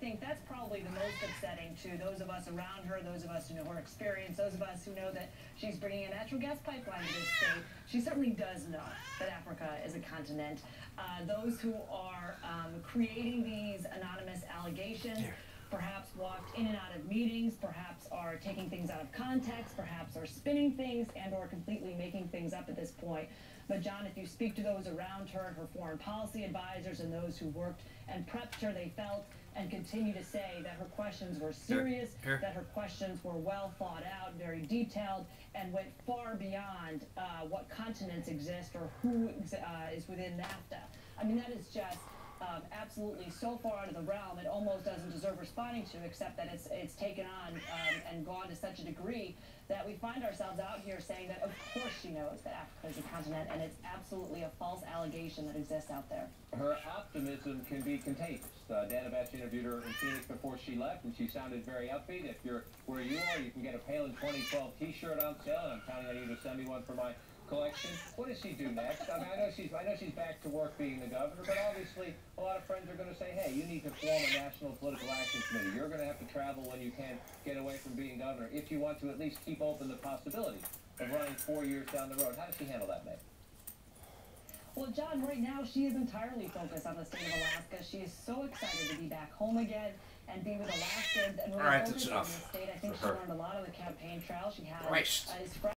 think that's probably the most upsetting to those of us around her, those of us who know her experience, those of us who know that she's bringing a natural gas pipeline to this state. She certainly does know that Africa is a continent. Those who are creating these anonymous allegations perhaps walked in and out of meetings, perhaps are taking things out of context, perhaps are spinning things and or completely making things up at this point. But John, if you speak to those around her, her foreign policy advisors and those who worked and prepped her, they felt and continue to say that her questions were serious, that her questions were well thought out, very detailed, and went far beyond what continents exist or who is within NAFTA. I mean, that is just absolutely so far out of the realm, it almost doesn't deserve responding to, except that it's taken on and gone to such a degree that we find ourselves out here saying that of course she knows that Africa is a continent, and it's absolutely a false allegation that exists out there. Her optimism can be contagious. Dana Batch interviewed her in Phoenix before she left, and she sounded very upbeat. If you're where you are, you can get a Palin 2012 t-shirt on sale, and I'm counting on you to send me one for my collection. What does she do next? I mean, I know she's back to work being the governor, but obviously a lot of friends are going to say, hey, you need to form a national political action committee. You're going to have to travel when you can get away from being governor if you want to at least keep open the possibility of running 4 years down the road. How does she handle that, Meg? Well, John, right now she is entirely focused on the state of Alaska. She is so excited to be back home again and be with Alaskans and really focus on the state. I think she learned a lot of the campaign trail. She has